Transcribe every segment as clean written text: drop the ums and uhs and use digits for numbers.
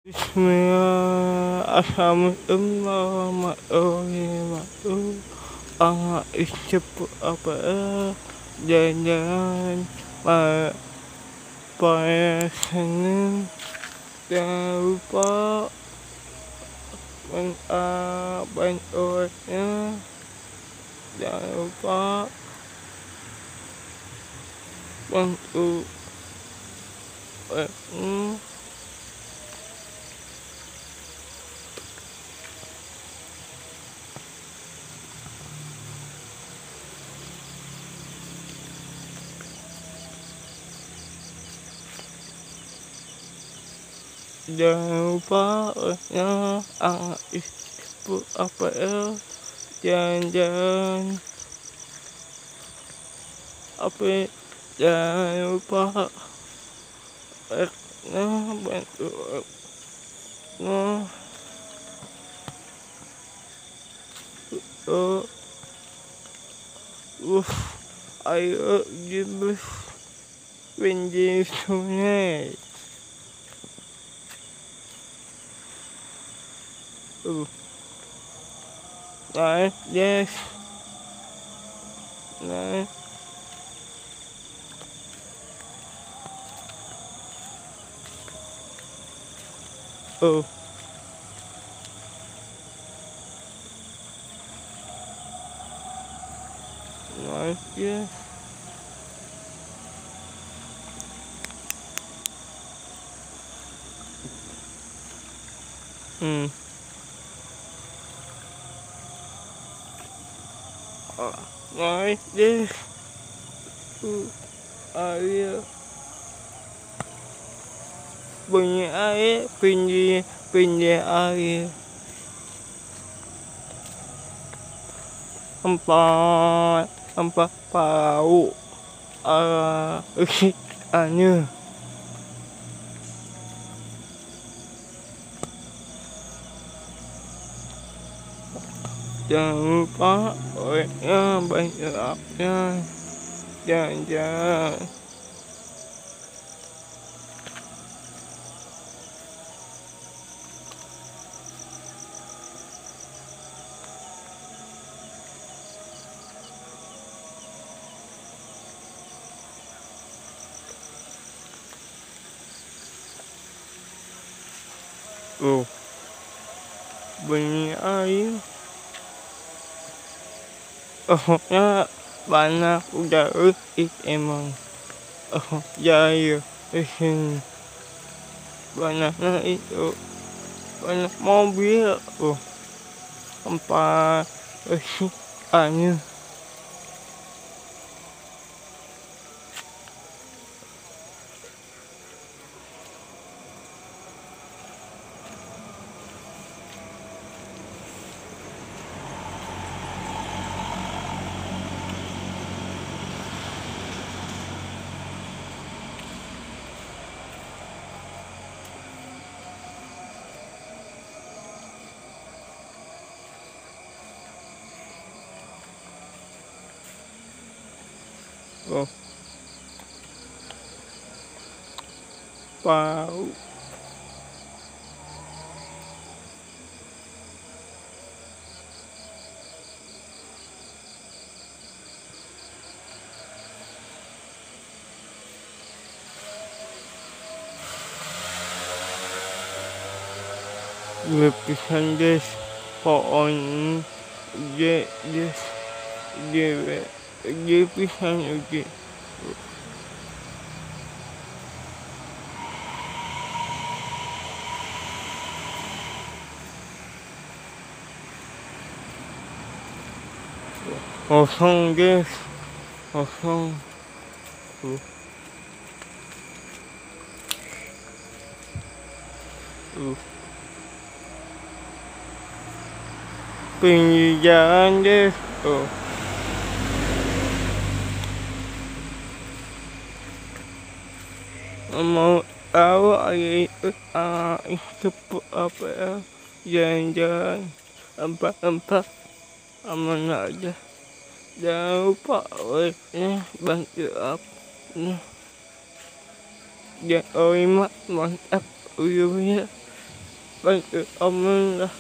Bismillah, assalamualaikum warahmatullahi wabarakatuh. Istighfar apa jalan-jalan pada Senin. Jangan lupa bantuannya. Jangan lupa bantu jangan lupa istighfar apa jalan-jalan apa jangan lupa bantu ayo jebus pinggir sungai. Nice, yes. Nice. Nice, yes. Nice, yes. Air punya air pinggir air empat pau ikannya. Jangan lupa banyaknya jangan. Bunyi air ya banyak udah emang jaya sini banyaknya itu banyak mobil tempat ikannya. Pau lepisan des pohon des pisang uji kosong des kosong pinggir jalan des mau tahu itu apa jalan-jalan empat aman aja. Jangan lupa bantu jangan mantap uyunya bantu omnya.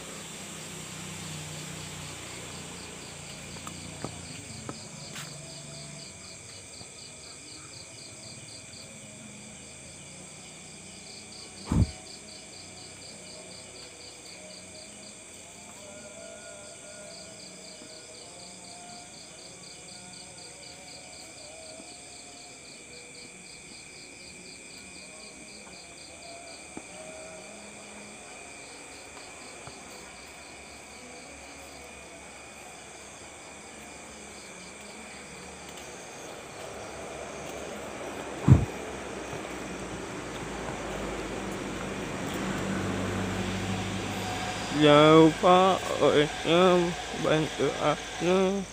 Jangan lupa orangnya bantu aku.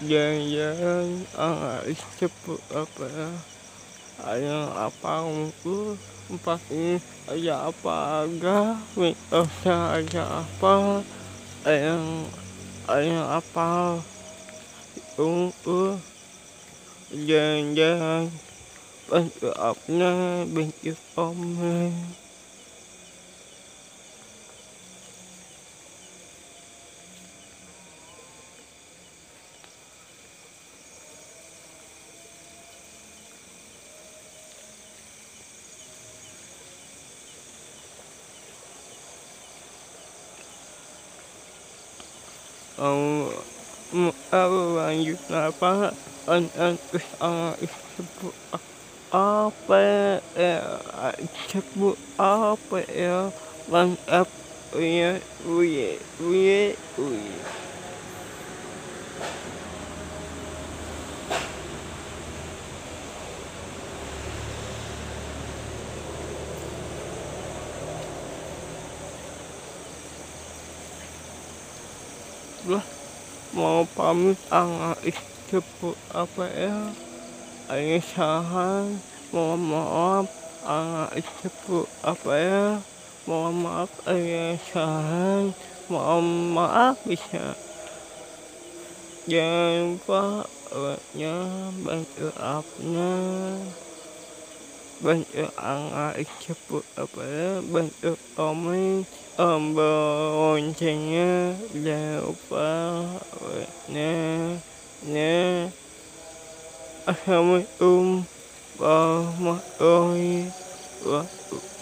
Jangan-jangan cepet apa ya? Ada apa aku pasti ada apa agak mitosnya ada apa ada apa jangan-jangan bantu apnya bantu omnya. Aku lanjut apa sebut apa ya sebut apa ya mantap uye uye uye uye lah mau pamit sebut apa ya ini sahan mohon maaf sebut apa ya mohon maaf ini sahan mohon maaf bisa jangan lupa bantu apnya bantu sebut apa ya bantu boncengnya jangan lupa nah assalamualaikum warahmatullahi wabarakatuh.